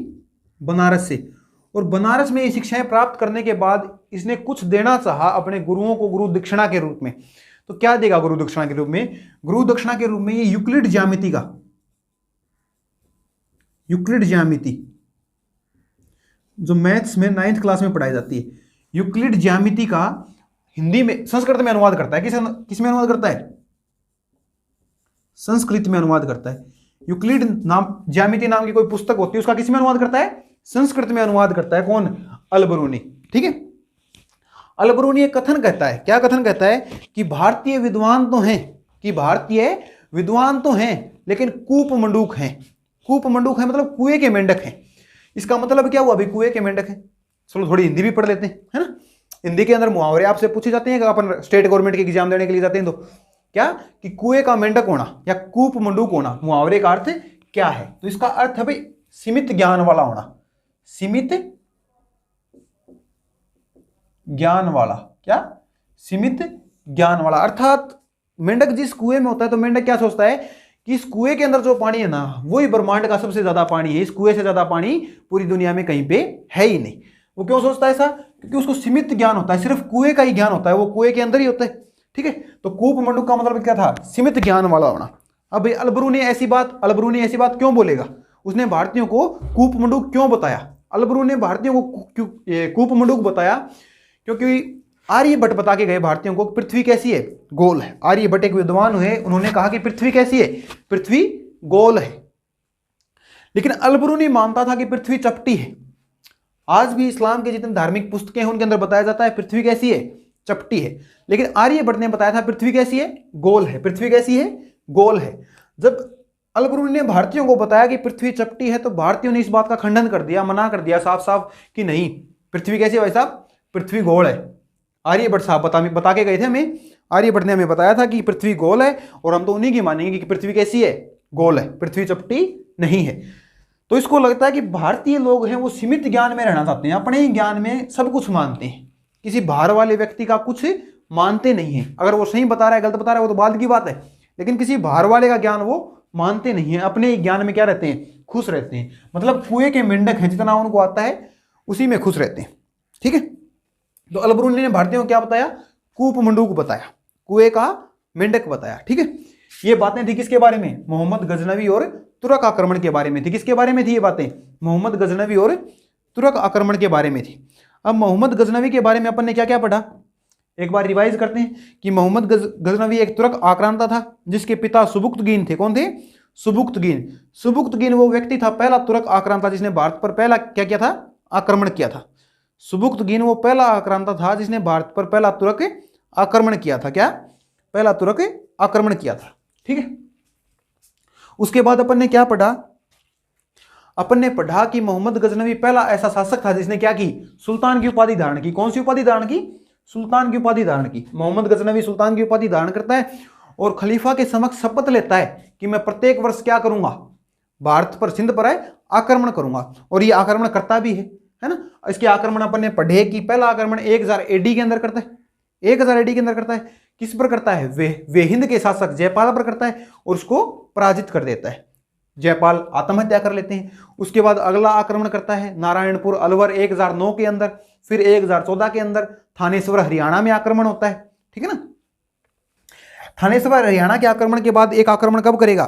बनारस से। और बनारस में ये शिक्षाएं प्राप्त करने के बाद इसने कुछ देना चाहा अपने गुरुओं को गुरु दक्षिणा के रूप में। तो क्या देगा गुरु दक्षिणा के रूप में? गुरु दक्षिणा के रूप में ये यूक्लिड ज्यामिति का, यूक्लिड ज्यामिति जो मैथ्स में 9th क्लास में पढ़ाई जाती है, यूक्लिड ज्यामिति का हिंदी में, संस्कृत में अनुवाद करता है। किस में अनुवाद करता है? संस्कृत में अनुवाद करता है। यूक्लिड नाम ज्यामिति नाम की कोई पुस्तक होती है, उसका किस में अनुवाद करता है? संस्कृत में अनुवाद करता है। कौन? अलबरूनी, ठीक है। अलबरूनी एक कथन कहता है। क्या कथन कहता है? कि भारतीय विद्वान तो हैं, कि भारतीय विद्वान तो हैं लेकिन कूप मंडूक हैं। कूप मंडूक है मतलब कुएं के मेंढक हैं। इसका मतलब क्या हुआ? अभी कुएं के मेंढक हैं। चलो थोड़ी हिंदी भी पढ़ लेते हैं, है ना। हिंदी के अंदर मुहावरे आपसे पूछे जाते हैं, अपन स्टेट गवर्नमेंट के एग्जाम देने के लिए जाते हैं तो क्या? कि कुएं का मेंढक होना या कूप मंडूक होना, मुहावरे का अर्थ क्या है? तो इसका अर्थ है भाई सीमित ज्ञान वाला होना। सीमित ज्ञान वाला। क्या? सीमित ज्ञान वाला। अर्थात मेंढक जिस कुएं में होता है तो मेंढक क्या सोचता है कि इस कुएं के अंदर जो पानी है ना, वही ब्रह्मांड का सबसे ज्यादा पानी है। इस कुएं से ज्यादा पानी पूरी दुनिया में कहीं पे है ही नहीं। वो क्यों सोचता है ऐसा? क्योंकि उसको सीमित ज्ञान होता है, सिर्फ कुएं का ही ज्ञान होता है, वो कुएं के अंदर ही होता है, ठीक है। तो कूप मंडूक का मतलब क्या था? सीमित ज्ञान वाला होना। अब अलबरूनी ऐसी बात क्यों बोलेगा? उसने भारतीयों को कूप मंडूक क्यों बताया? अलबरूनी ने भारतीयों को कूप मंडूक बताया क्योंकि आर्यभट्ट बता के गए भारतीयों को पृथ्वी कैसी है? गोल है। आर्यभट्ट एक विद्वान हुए, उन्होंने कहा कि पृथ्वी कैसी है? पृथ्वी गोल है। लेकिन अलबरूनी मानता था कि पृथ्वी चपटी है। आज भी इस्लाम के जितने धार्मिक पुस्तकें हैं उनके अंदर बताया जाता है पृथ्वी कैसी है? चपटी है। लेकिन आर्यभट्ट ने बताया था पृथ्वी कैसी है? गोल है। पृथ्वी कैसी है? गोल है। जब अलबरूनी ने भारतीयों को बताया कि पृथ्वी चपटी है तो भारतीयों ने इस बात का खंडन कर दिया, मना कर दिया साफ साफ कि नहीं, पृथ्वी कैसी है भाई साहब? पृथ्वी गोल है। आर्यभट्ट साहब बता के गए थे हमें। आर्यभट्ट ने हमें बताया था कि पृथ्वी गोल है और हम तो उन्हीं की मानेंगे कि पृथ्वी कैसी है? गोल है, पृथ्वी चपटी नहीं है। तो इसको लगता है कि भारतीय लोग हैं वो सीमित ज्ञान में रहना चाहते हैं, अपने ही ज्ञान में सब कुछ मानते हैं, किसी बाहर वाले व्यक्ति का कुछ मानते नहीं है। अगर वो सही बता रहा है, गलत बता रहा है, वो तो बाद की बात है, लेकिन किसी बाहर वाले का ज्ञान वो मानते नहीं है, अपने ही ज्ञान में क्या रहते हैं? खुश रहते हैं। मतलब कुएं के मेंढक हैं, जितना उनको आता है उसी में खुश रहते हैं, ठीक है। तो अलबरूनी ने भारतीयों को क्या बताया? कूप मंडूक बताया, कुएं का मेंढक बताया, ठीक है। ये बातें थी किसके बारे में? मोहम्मद गजनवी और तुर्क आक्रमण के बारे में थी। किसके बारे में थी ये बातें? मोहम्मद गजनवी और तुर्क आक्रमण के बारे में थी। अब मोहम्मद गजनवी के बारे में अपन ने क्या क्या पढ़ा, एक बार रिवाइज करते हैं कि मोहम्मद गजनवी एक तुर्क आक्रांता था जिसके पिता सुबुक्तगीन थे। कौन थे? सुबुक्तगीन। सुबुक्तगीन वो व्यक्ति था, पहला तुर्क आक्रांता जिसने भारत पर पहला क्या किया था? आक्रमण किया था। सुबुक्तगीन वो पहला आक्रांता था जिसने भारत पर पहला तुर्क आक्रमण किया था। क्या? पहला तुर्क आक्रमण किया था, ठीक है। उसके बाद अपन ने क्या पढ़ा? अपन ने पढ़ा कि मोहम्मद गजनवी पहला ऐसा शासक था जिसने क्या की? सुल्तान की उपाधि धारण की। कौन सी उपाधि धारण की? सुल्तान की उपाधि धारण की। मोहम्मद गजनवी सुल्तान की उपाधि धारण करता है और खलीफा के समक्ष शपथ लेता है कि मैं प्रत्येक वर्ष क्या करूंगा, भारत पर, सिंध पर है आक्रमण करूंगा। और ये आक्रमण करता भी है ना। इसके आक्रमण अपन ने पढ़े कि पहला आक्रमण 1000 एडी के अंदर करता है, 1000 एडी के अंदर करता है। किस पर करता है? वे हिंद के शासक जयपाल पर करता है और उसको पराजित कर देता है। जयपाल आत्महत्या कर लेते हैं। उसके बाद अगला आक्रमण करता है नारायणपुर अलवर 1009 के अंदर, फिर 1014 के अंदर थानेश्वर हरियाणा में आक्रमण होता है, ठीक है ना। थानेश्वर हरियाणा के आक्रमण के बाद एक आक्रमण कब करेगा?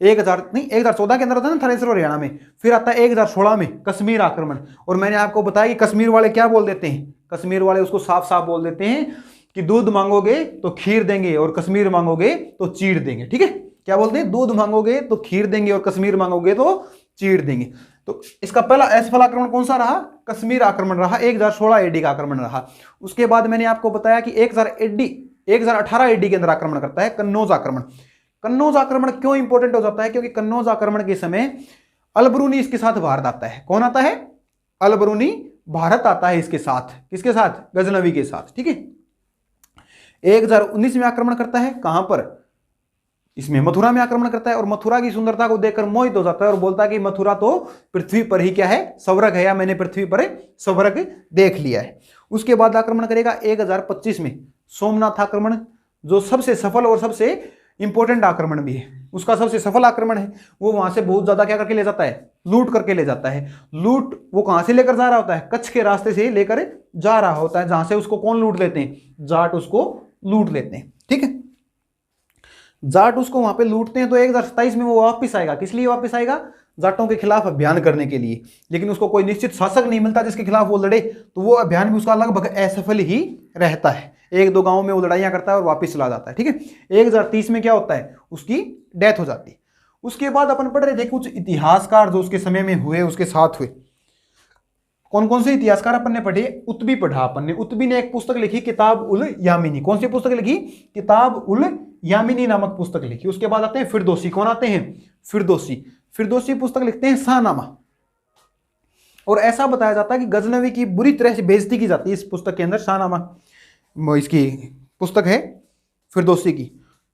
1014 के अंदर होता है ना थानेश्वर हरियाणा में। फिर आता है 1016 में कश्मीर आक्रमण। और मैंने आपको बताया कि कश्मीर वाले क्या बोल देते हैं, कश्मीर वाले उसको साफ साफ बोल देते हैं कि दूध मांगोगे तो खीर देंगे और कश्मीर मांगोगे तो चीड़ देंगे, ठीक है। क्या बोलते हैं? दूध मांगोगे तो खीर देंगे और कश्मीर मांगोगे तो चीड़ देंगे। तो इसका पहला असफल आक्रमण कौन सा रहा? कश्मीर आक्रमण रहा, 1016 एडी का आक्रमण रहा। उसके बाद मैंने आपको बताया कि 1018 एडी के अंदर आक्रमण करता है कन्नौज आक्रमण। कन्नौज आक्रमण क्यों इंपॉर्टेंट हो जाता है? क्योंकि कन्नौज आक्रमण के समय अलबरूनी इसके साथ भारत आता है। कौन आता है? अलबरूनी भारत आता है इसके साथ। किसके साथ? गजनवी के साथ, ठीक है। 1019 में आक्रमण करता है, कहां पर? इसमें मथुरा में आक्रमण करता है और मथुरा की सुंदरता को देखकर मोहित हो जाता है और बोलता है कि मथुरा तो पृथ्वी पर ही क्या है, स्वर्ग है, या मैंने पृथ्वी पर स्वर्ग देख लिया है। उसके बाद आक्रमण करेगा 1025 में सोमनाथ आक्रमण, जो सबसे सफल और सबसे इंपॉर्टेंट आक्रमण भी है। उसका सबसे सफल आक्रमण है। वो वहां से बहुत ज्यादा क्या करके ले जाता है? लूट करके ले जाता है। लूट वो कहां से लेकर जा रहा होता है? कच्छ के रास्ते से लेकर जा रहा होता है, जहां से उसको कौन लूट लेते हैं? जाट उसको लूट लेते हैं, ठीक है। जाट उसको वहां पे लूटते हैं। तो 1027 में वो वापस आएगा। किस लिए वापस आएगा? जाटों के खिलाफ अभियान करने के लिए। लेकिन उसको कोई निश्चित शासक नहीं मिलता जिसके खिलाफ वो लड़े, तो वो अभियान भी उसका लगभग असफल ही रहता है। 1-2 गांवों में वो लड़ाइयां करता है और वापस चला जाता है, ठीक है। 1030 में क्या होता है? उसकी डेथ हो जाती है। उसके बाद अपन पढ़ रहे थे कुछ इतिहासकार जो उसके समय में हुए, उसके साथ हुए। कौन कौन से इतिहासकार अपन ने पढ़े? उत्बी पढ़ा अपन ने। उत्बी ने एक पुस्तक लिखी किताब उल यामिनी। कौन सी पुस्तक लिखी? किताब उल यामिनी नामक पुस्तक लिखी। उसके बाद आते हैं फिरदौसी। कौन आते हैं? फिरदौसी। फिरदौसी पुस्तक लिखते हैं शाहनामा। और ऐसा बताया जाता है कि गजनवी की बुरी तरह से बेइज्जती की जाती है इस पुस्तक के अंदर। शाहनामा इसकी पुस्तक है फिरदौसी की।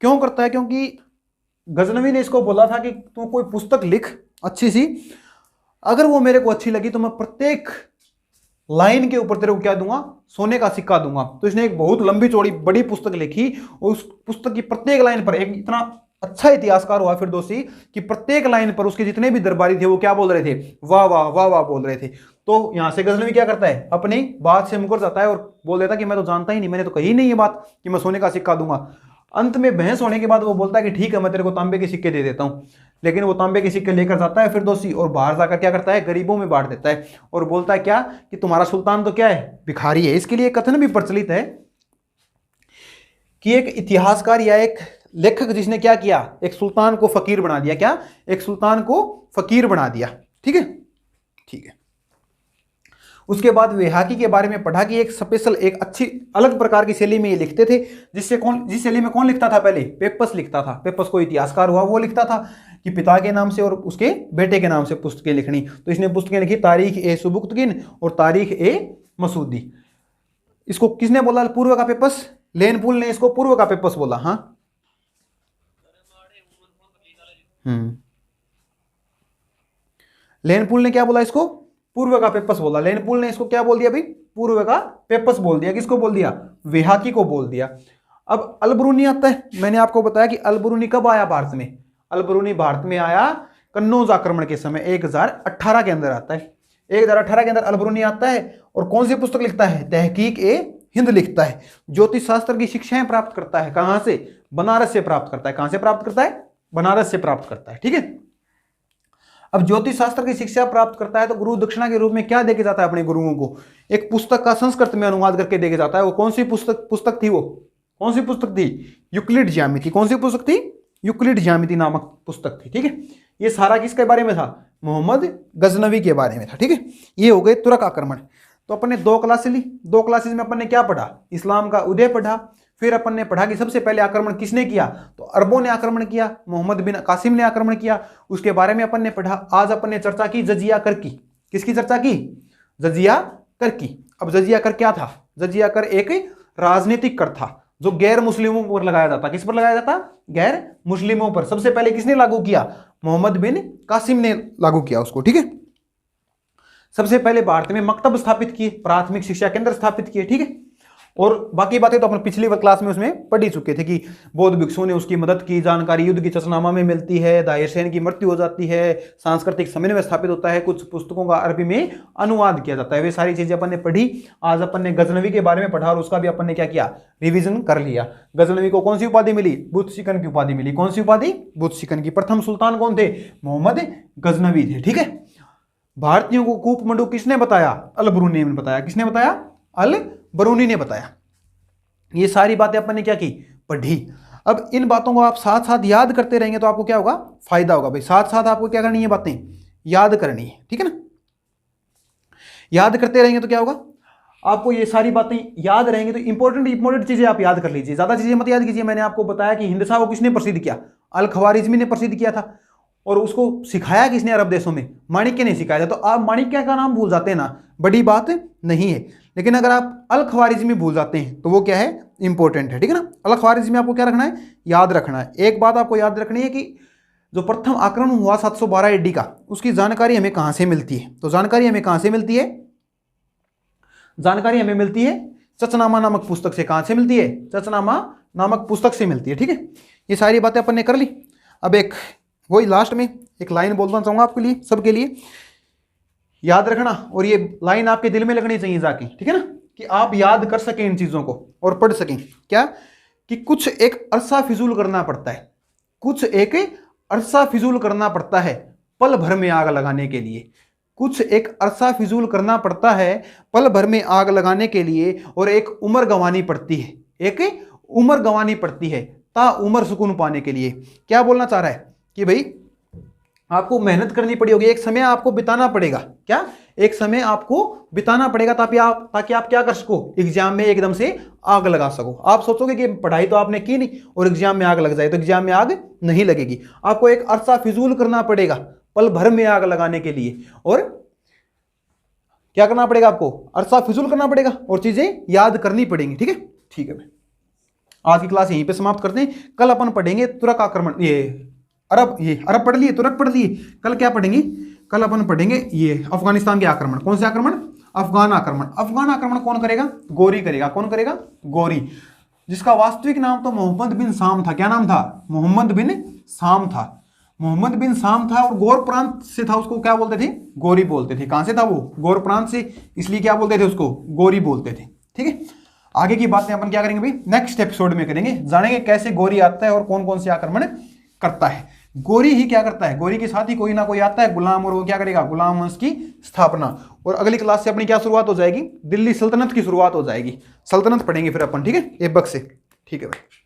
क्यों करता है? क्योंकि गजनवी ने इसको बोला था कि तू कोई पुस्तक लिख अच्छी सी, अगर वो मेरे को अच्छी लगी तो मैं प्रत्येक लाइन के ऊपर तेरे को क्या दूंगा? सोने का सिक्का दूंगा। तो इसने एक बहुत लंबी चौड़ी बड़ी पुस्तक लिखी और उस पुस्तक की प्रत्येक लाइन पर, एक इतना अच्छा इतिहासकार हुआ फिरदौसी कि प्रत्येक लाइन पर उसके जितने भी दरबारी थे वो क्या बोल रहे थे? वाह वाह वाह वाह बोल रहे थे। तो यहां से गजनवी क्या करता है? अपनी बात से मुकर जाता है और बोल देता कि मैं तो जानता ही नहीं, मैंने तो कही नहीं ये बात कि मैं सोने का सिक्का दूंगा। अंत में बहस होने के बाद वो बोलता है कि ठीक है, मैं तेरे को तांबे के सिक्के दे देता हूं। लेकिन वो तांबे के सिक्के लेकर जाता है फिरदौसी और बाहर जाकर क्या करता है? गरीबों में बांट देता है और बोलता है क्या? कि तुम्हारा सुल्तान तो क्या है? भिखारी है। इसके लिए कथन भी प्रचलित है कि एक इतिहासकार या एक लेखक जिसने क्या किया? एक सुल्तान को फकीर बना दिया। क्या? एक सुल्तान को फकीर बना दिया, ठीक है, ठीक है। उसके बाद वेहाकी के बारे में पढ़ा कि एक स्पेशल, एक अच्छी अलग प्रकार की शैली में ये लिखते थे, जिस शैली में कौन लिखता था? पहले पेपस लिखता था। पेपस कोई इतिहासकार हुआ, वो लिखता था कि पिता के नाम से और उसके बेटे के नाम से पुस्तकें लिखनी। तो इसने पुस्तकें लिखी तारीख ए सुबुक्तगिन और तारीख ए मसूदी। इसको किसने बोला पूर्व का पेपस? लेनपुल ने इसको पूर्व का पेपस बोला। हाँ, लेनपुल ने क्या बोला? इसको पूर्व का पेपस बोला। लेनपुल ने इसको क्या बोल दिया भाई? पूर्व का पेपस बोल दिया। किसको बोल दिया? वेहाकी को बोल दिया। अब अलबरूनी आता है। मैंने आपको बताया कि अलबरूनी कब आया भारत में? अलबरूनी भारत में आया कन्नौज आक्रमण के समय 1018 के अंदर आता है। 1018 के अंदर अलबरूनी आता है और कौन सी पुस्तक लिखता है? तहकीक ए हिंद लिखता है। ज्योतिष शास्त्र की शिक्षाएं प्राप्त करता है। कहां से? बनारस से प्राप्त करता है। कहां से प्राप्त करता है? बनारस से प्राप्त करता है, ठीक है। अब ज्योतिष शास्त्र की शिक्षा प्राप्त करता है तो गुरु दक्षिणा के रूप में क्या देके जाता है अपने गुरुओं को? एक पुस्तक का संस्कृत में अनुवाद करके देके जाता है। वो कौन सी पुस्तक थी? वो कौन सी पुस्तक थी? यूक्लिड ज्यामिति। कौन सी पुस्तक थी? यूक्लिड ज्यामिति नामक पुस्तक थी, ठीक है। ये सारा किसके बारे में था? मोहम्मद गजनवी के बारे में था, ठीक है। ये हो गए तुर्क आक्रमण। तो अपन ने 2 क्लासेस ली। 2 क्लासेस में अपन ने क्या पढ़ा? इस्लाम का उदय पढ़ा। फिर अपन ने पढ़ा कि सबसे पहले आक्रमण किसने किया? तो अरबों ने आक्रमण किया, मोहम्मद बिन कासिम ने आक्रमण किया। उसके बारे में अपन ने पढ़ा। आज अपन ने चर्चा की जजिया कर की। किसकी चर्चा की? जजिया कर की। अब जजिया कर क्या था? जजिया कर एक राजनीतिक कर था जो गैर मुस्लिमों पर लगाया जाता। किस पर लगाया जाता? गैर मुस्लिमों पर। सबसे पहले किसने लागू किया? मोहम्मद बिन कासिम ने लागू किया उसको, ठीक है। सबसे पहले भारत में मकतब स्थापित किए, प्राथमिक शिक्षा केंद्र स्थापित किए, ठीक है। और बाकी बातें तो अपन पिछली क्लास में उसमें पढ़ ही चुके थे कि बौद्ध भिक्षुओं ने उसकी मदद की, जानकारी युद्ध की चचनामा में मिलती है, दाहिर सेन की मृत्यु हो जाती है, सांस्कृतिक समन्वय स्थापित होता है, कुछ पुस्तकों का अरबी में अनुवाद किया जाता है। वे सारी चीजें अपन ने पढ़ी। आज अपन ने गजनवी के बारे में पढ़ा और उसका भी अपन ने क्या किया? रिविजन कर लिया। गजनवी को कौन सी उपाधि मिली? बुद्ध शिकन की उपाधि मिली। कौन सी उपाधि? बुद्ध शिकन की। प्रथम सुल्तान कौन थे? मोहम्मद गजनवी थे, ठीक है। भारतीयों को कूप मंडूक किसने बताया? अल बरूनी ने बताया। किसने बताया? अल बरूनी ने बताया। ये सारी बातें अपन ने क्या की? पढ़ी। अब इन बातों को आप साथ साथ याद करते रहेंगे तो आपको क्या होगा? फायदा होगा भाई। साथ साथ आपको क्या करनी है? बातें याद करनी है, ठीक है ना। याद करते रहेंगे तो क्या होगा? आपको ये सारी बातें याद रहेंगी तो इंपॉर्टेंट चीजें आप याद कर लीजिए, ज्यादा चीजें मत याद कीजिए। मैंने आपको बताया कि हिंदसा को किसने प्रसिद्ध किया? अल खवारिज्मी ने प्रसिद्ध किया था। और उसको सिखाया किसने? अरब देशों में माणिक्य ने सिखाया था। तो आप माणिक्य का नाम भूल जाते हैं ना, बड़ी बात नहीं है। लेकिन अगर आप अल खवारिज्मी भूल जाते हैं तो वो क्या है? इंपॉर्टेंट है, ठीक है ना। अल खवारिज्मी आपको क्या रखना है? याद रखना है। एक बात आपको याद रखनी है कि जो प्रथम आक्रमण हुआ 712 AD का, उसकी जानकारी हमें कहां से मिलती है? तो जानकारी हमें कहां से मिलती है? जानकारी हमें मिलती है चचनामा नामक पुस्तक से। कहां से मिलती है? चचनामा नामक पुस्तक से मिलती है, ठीक है। ये सारी बातें अपन ने कर ली। अब एक वही लास्ट में एक लाइन बोलना चाहूंगा आपके लिए, सबके लिए याद रखना, और ये लाइन आपके दिल में लगनी चाहिए जाके, ठीक है ना, कि आप याद कर सकें इन चीजों को और पढ़ सकें। क्या? कि कुछ एक अरसा फिजूल करना पड़ता है, कुछ एक अरसा फिजूल करना पड़ता है पल भर में आग लगाने के लिए। कुछ एक अरसा फिजूल करना पड़ता है पल भर में आग लगाने के लिए, और एक उम्र गंवानी पड़ती है, एक उम्र गंवानी पड़ती है ता उम्र सुकून पाने के लिए। क्या बोलना चाह रहा है? कि भाई आपको मेहनत करनी पड़ी होगी, एक समय आपको बिताना पड़ेगा। क्या? एक समय आपको बिताना पड़ेगा ताकि आप क्या कर सको? एग्जाम में एकदम से आग लगा सको। आप सोचोगे कि पढ़ाई तो आपने की नहीं और एग्जाम में आग लग जाए, तो एग्जाम में आग नहीं लगेगी। आपको एक अरसा फिजूल करना पड़ेगा पल भर में आग लगाने के लिए, और क्या करना पड़ेगा? आपको अरसा फिजूल करना पड़ेगा और चीजें याद करनी पड़ेंगी, ठीक है। ठीक है भाई, आज की क्लास यहीं पे समाप्त करते हैं। कल अपन पढ़ेंगे तुर्क आक्रमण, ये अरब पढ़ लिए, तुर्क पढ़ लिए। कल क्या पढ़ेंगे? कल अपन पढ़ेंगे ये अफगानिस्तान के आक्रमण। कौन से आक्रमण? अफगान आक्रमण। अफगान आक्रमण कौन करेगा? गोरी करेगा। कौन करेगा? गोरी, जिसका वास्तविक नाम तो मोहम्मद बिन साम था। क्या नाम था? मोहम्मद बिन साम था। मोहम्मद बिन साम था और गौर प्रांत से था, उसको क्या बोलते थे? गोरी बोलते थे। कहां से था वो? गौर प्रांत से, इसलिए क्या बोलते थे उसको? गोरी बोलते थे, ठीक है। आगे की बातें अपन क्या करेंगे भाई? नेक्स्ट एपिसोड में करेंगे, जानेंगे कैसे गोरी आता है और कौन कौन से आक्रमण करता है। गोरी ही क्या करता है? गोरी के साथ ही कोई ना कोई आता है गुलाम, और वो क्या करेगा? गुलाम वंश की स्थापना। और अगली क्लास से अपनी क्या शुरुआत हो जाएगी? दिल्ली सल्तनत की शुरुआत हो जाएगी। सल्तनत पढ़ेंगे फिर अपन, ठीक है, ऐबक से। ठीक है भाई।